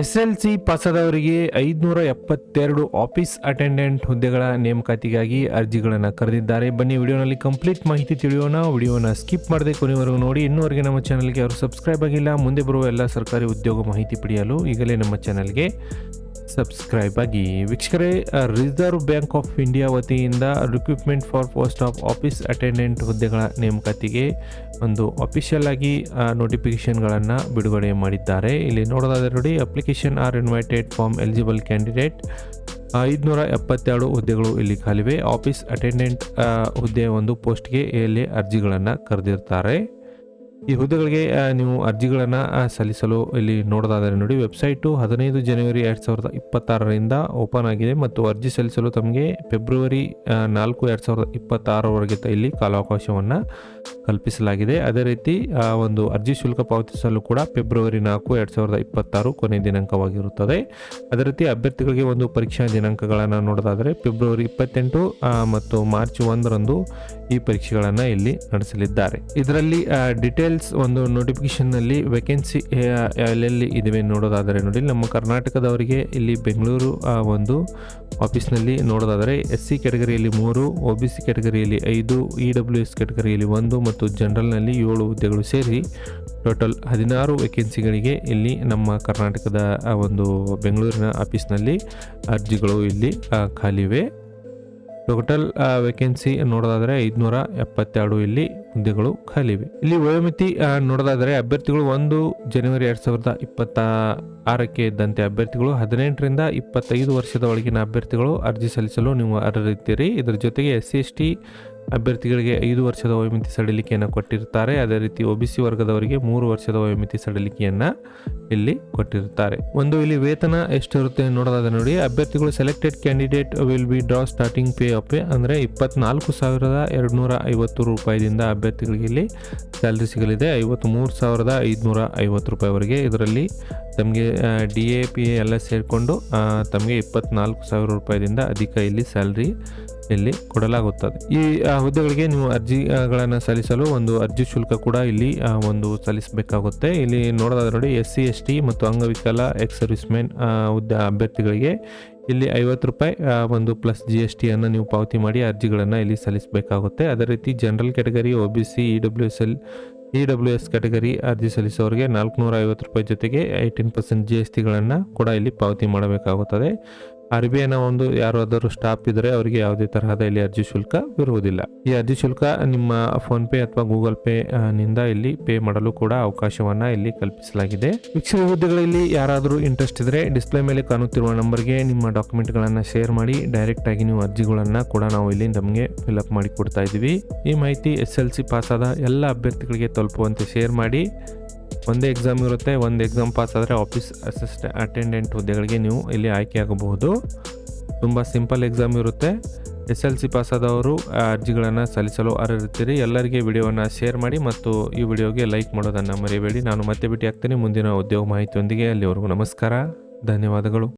SLC ಪಾಸಾದವರಿಗೆ 572 office attendant ಹುದ್ದೆಗಳ ನೇಮಕಾತಿಗಾಗಿ ಅರ್ಜಿಗಳನ್ನು ಕರೆದಿದ್ದಾರೆ. ಬನ್ನಿ ವಿಡಿಯೋನಲ್ಲಿ ಕಂಪ್ಲೀಟ್ ಮಾಹಿತಿ ತಿಳಿಯೋಣ. ವಿಡಿಯೋನ ಸ್ಕಿಪ್ ಮಾಡದೆ ಕೊನೆವರೆಗೂ ನೋಡಿ. ಇನ್ನೂವರೆಗೆ ನಮ್ಮ ಚಾನಲ್ಗೆ ಅವರು ಸಬ್ಸ್ಕ್ರೈಬ್ ಆಗಿಲ್ಲ, ಮುಂದೆ ಬರುವ ಎಲ್ಲ ಸರ್ಕಾರಿ ಉದ್ಯೋಗ ಮಾಹಿತಿ ಪಡೆಯಲು ಈಗಲೇ ನಮ್ಮ ಚಾನಲ್ಗೆ ಸಬ್ಸ್ಕ್ರೈಬ್ ಆಗಿ. ವೀಕ್ಷಕರೇ, ರಿಸರ್ವ್ ಬ್ಯಾಂಕ್ ಆಫ್ ಇಂಡಿಯಾ ವತಿಯಿಂದ recruitment for post of office attendant ಹುದ್ದೆಗಳ ನೇಮಕಾತಿಗೆ ಒಂದು ಅಫಿಷಿಯಲ್ ಆಗಿ ನೋಟಿಫಿಕೇಶನ್ಗಳನ್ನು ಬಿಡುಗಡೆ ಮಾಡಿದ್ದಾರೆ. ಇಲ್ಲಿ ನೋಡೋದಾದರೆ ನೋಡಿ, application R invited from eligible candidate. 572 ಹುದ್ದೆಗಳು ಇಲ್ಲಿ ಖಾಲಿವೆ. ಆಫೀಸ್ ಅಟೆಂಡೆಂಟ್ ಹುದ್ದೆಯ ಒಂದು ಪೋಸ್ಟ್ಗೆ ಇಲ್ಲಿ ಅರ್ಜಿಗಳನ್ನು ಕರೆದಿರ್ತಾರೆ. ಈ ಹುದ್ದೆಗಳಿಗೆ ನೀವು ಅರ್ಜಿಗಳನ್ನು ಸಲ್ಲಿಸಲು ಇಲ್ಲಿ ನೋಡೋದಾದರೆ ನೋಡಿ, ವೆಬ್ಸೈಟು 15 ಜನವರಿ 2026ರಿಂದ ಓಪನ್ ಆಗಿದೆ ಮತ್ತು ಅರ್ಜಿ ಸಲ್ಲಿಸಲು ತಮಗೆ ಫೆಬ್ರವರಿ 4, 2026ವರೆಗೆ ಇಲ್ಲಿ ಕಾಲಾವಕಾಶವನ್ನು ಕಲ್ಪಿಸಲಾಗಿದೆ. ಅದೇ ರೀತಿ ಒಂದು ಅರ್ಜಿ ಶುಲ್ಕ ಪಾವತಿಸಲು ಕೂಡ ಫೆಬ್ರವರಿ 4, 2026 ಕೊನೆಯ ದಿನಾಂಕವಾಗಿರುತ್ತದೆ. ಅದೇ ರೀತಿ ಅಭ್ಯರ್ಥಿಗಳಿಗೆ ಒಂದು ಪರೀಕ್ಷಾ ದಿನಾಂಕಗಳನ್ನು ನೋಡೋದಾದರೆ ಫೆಬ್ರವರಿ 28 ಮತ್ತು ಮಾರ್ಚ್ 1ರಂದು ಈ ಪರೀಕ್ಷೆಗಳನ್ನು ಇಲ್ಲಿ ನಡೆಸಲಿದ್ದಾರೆ. ಇದರಲ್ಲಿ ಡಿಟೇಲ್ಸ್ ಒಂದು ನೋಟಿಫಿಕೇಶನ್ನಲ್ಲಿ ವೇಕೆನ್ಸಿ ಎಲ್ಲೆಲ್ಲಿ ಇದಾವೆ ನೋಡೋದಾದರೆ ನೋಡಿ, ನಮ್ಮ ಕರ್ನಾಟಕದವರಿಗೆ ಇಲ್ಲಿ ಬೆಂಗಳೂರು ಒಂದು ಆಫೀಸ್ನಲ್ಲಿ ನೋಡೋದಾದರೆ SC ಕ್ಯಾಟಗರಿಯಲ್ಲಿ 3, OBC ಕ್ಯಾಟಗರಿಯಲ್ಲಿ 5, EWS ಕ್ಯಾಟಗರಿಯಲ್ಲಿ 1 ಮತ್ತು ಜನರಲ್ನಲ್ಲಿ 7 ಹುದ್ದೆಗಳು ಸೇರಿ ಟೋಟಲ್ 16 ವೇಕೆನ್ಸಿಗಳಿಗೆ ಇಲ್ಲಿ ನಮ್ಮ ಕರ್ನಾಟಕದ ಒಂದು ಬೆಂಗಳೂರಿನ ಆಫೀಸ್ನಲ್ಲಿ ಅರ್ಜಿಗಳು ಇಲ್ಲಿ ಖಾಲಿವೆ. ಟೋಟಲ್ ವೇಕೆನ್ಸಿ ನೋಡೋದಾದರೆ 572 ಇಲ್ಲಿ ಹುದ್ದೆಗಳು ಖಾಲಿವೆ. ಇಲ್ಲಿ ವಯೋಮಿತಿ ನೋಡೋದಾದರೆ ಅಭ್ಯರ್ಥಿಗಳು 1 ಜನವರಿ 2026ಕ್ಕೆ ಇದ್ದಂತೆ ಅಭ್ಯರ್ಥಿಗಳು 18ರಿಂದ 25 ವರ್ಷದ ಒಳಗಿನ ಅಭ್ಯರ್ಥಿಗಳು ಅರ್ಜಿ ಸಲ್ಲಿಸಲು ನೀವು ಅರ್ಹರಿದ್ದೀರಿ. ಇದರ ಜೊತೆಗೆ SC ST ಅಭ್ಯರ್ಥಿಗಳಿಗೆ 5 ವರ್ಷದ ವಯೋಮಿತಿ ಸಡಿಲಿಕೆಯನ್ನು ಕೊಟ್ಟಿರ್ತಾರೆ. ಅದೇ ರೀತಿ OBC ವರ್ಗದವರಿಗೆ 3 ವರ್ಷದ ವಯೋಮಿತಿ ಸಡಿಲಿಕೆಯನ್ನು ಇಲ್ಲಿ ಕೊಟ್ಟಿರ್ತಾರೆ. ಇಲ್ಲಿ ವೇತನ ಎಷ್ಟಿರುತ್ತೆ ನೋಡೋದಾದ್ರೆ ನೋಡಿ, ಅಭ್ಯರ್ಥಿಗಳು selected candidate will be draw starting pay of ಅಂದರೆ 24,250 ರೂಪಾಯಿದಿಂದ ಅಭ್ಯರ್ಥಿಗಳಿಗೆ ಇಲ್ಲಿ ಸ್ಯಾಲ್ರಿ ಸಿಗಲಿದೆ. 53,550 ರೂಪಾಯಿವರೆಗೆ. ಇದರಲ್ಲಿ ತಮಗೆ DA PA ಎಲ್ಲ ಸೇರಿಕೊಂಡು ತಮಗೆ 24,000 ರೂಪಾಯಿದಿಂದ ಅಧಿಕ ಇಲ್ಲಿ ಸ್ಯಾಲ್ರಿ ಇಲ್ಲಿ ಕೊಡಲಾಗುತ್ತದೆ. ಈ ಹುದ್ದೆಗಳಿಗೆ ನೀವು ಅರ್ಜಿಗಳನ್ನು ಸಲ್ಲಿಸಲು ಒಂದು ಅರ್ಜಿ ಶುಲ್ಕ ಕೂಡ ಇಲ್ಲಿ ಒಂದು ಸಲ್ಲಿಸಬೇಕಾಗುತ್ತೆ. ಇಲ್ಲಿ ನೋಡೋದಾದ್ರೆ ನೋಡಿ, SC ST ಮತ್ತು ಅಂಗವಿಕಲ ಎಕ್ಸ್ ಸರ್ವಿಸ್ ಮೆನ್ ಹುದ್ದೆ ಅಭ್ಯರ್ಥಿಗಳಿಗೆ ಇಲ್ಲಿ 50 ರೂಪಾಯಿ ಒಂದು ಪ್ಲಸ್ GST ಅನ್ನು ನೀವು ಪಾವತಿ ಮಾಡಿ ಅರ್ಜಿಗಳನ್ನು ಇಲ್ಲಿ ಸಲ್ಲಿಸಬೇಕಾಗುತ್ತೆ. ಅದೇ ರೀತಿ general category, OBC, EWS category ಅರ್ಜಿ ಸಲ್ಲಿಸೋರಿಗೆ 450 ರೂಪಾಯಿ ಜೊತೆಗೆ 18% GSTಗಳನ್ನು ಕೂಡ ಇಲ್ಲಿ ಪಾವತಿ ಮಾಡಬೇಕಾಗುತ್ತದೆ. RBIನ ಒಂದು ಯಾರಾದರೂ ಸ್ಟಾಫ್ ಇದ್ದರೆ ಅವರಿಗೆ ಯಾವುದೇ ತರಹದ ಇಲ್ಲಿ ಅರ್ಜಿ ಶುಲ್ಕ ಇರುವುದಿಲ್ಲ. ಈ ಅರ್ಜಿ ಶುಲ್ಕ ನಿಮ್ಮ ಫೋನ್ಪೇ ಅಥವಾ ಗೂಗಲ್ ಪೇ ನಿಂದ ಇಲ್ಲಿ ಪೇ ಮಾಡಲು ಕೂಡ ಅವಕಾಶವನ್ನ ಇಲ್ಲಿ ಕಲ್ಪಿಸಲಾಗಿದೆ. ವೀಕ್ಷಕ, ಹುದ್ದೆಗಳಲ್ಲಿ ಯಾರಾದರೂ ಇಂಟ್ರೆಸ್ಟ್ ಇದ್ದರೆ ಡಿಸ್ಪ್ಲೇ ಮೇಲೆ ಕಾಣುತ್ತಿರುವ ನಂಬರ್ಗೆ ನಿಮ್ಮ ಡಾಕ್ಯುಮೆಂಟ್ಗಳನ್ನು ಶೇರ್ ಮಾಡಿ ಡೈರೆಕ್ಟ್ ಆಗಿ ನೀವು ಅರ್ಜಿಗಳನ್ನು ಕೂಡ ನಾವು ಇಲ್ಲಿ ನಮಗೆ ಫಿಲ್ಅಪ್ ಮಾಡಿ ಕೊಡ್ತಾ ಇದ್ದೀವಿ. ಈ ಮಾಹಿತಿ SLC ಪಾಸಾದ ಎಲ್ಲ ಅಭ್ಯರ್ಥಿಗಳಿಗೆ ತಲುಪುವಂತೆ ಶೇರ್ ಮಾಡಿ. ಒಂದೇ ಎಕ್ಸಾಮ್ ಇರುತ್ತೆ. ಒಂದು ಎಕ್ಸಾಮ್ ಪಾಸ್ ಆದರೆ ಆಫೀಸ್ ಅಟೆಂಡೆಂಟ್ ಹುದ್ದೆಗಳಿಗೆ ನೀವು ಇಲ್ಲಿ ಆಯ್ಕೆಯಾಗಬಹುದು. ತುಂಬ ಸಿಂಪಲ್ ಎಕ್ಸಾಮ್ ಇರುತ್ತೆ. SLC ಪಾಸಾದವರು ಅರ್ಜಿಗಳನ್ನು ಸಲ್ಲಿಸಲು ಅರ್ಹರಿರ್ತೀರಿ. ಎಲ್ಲರಿಗೆ ವಿಡಿಯೋವನ್ನು ಶೇರ್ ಮಾಡಿ ಮತ್ತು ಈ ವಿಡಿಯೋಗೆ ಲೈಕ್ ಮಾಡೋದನ್ನು ಮರೆಯಬೇಡಿ. ನಾನು ಮತ್ತೆ ಭೇಟಿ ಆಗ್ತೀನಿ ಮುಂದಿನ ಉದ್ಯೋಗ ಮಾಹಿತಿಯೊಂದಿಗೆ. ಅಲ್ಲಿವರೆಗೂ ನಮಸ್ಕಾರ, ಧನ್ಯವಾದಗಳು.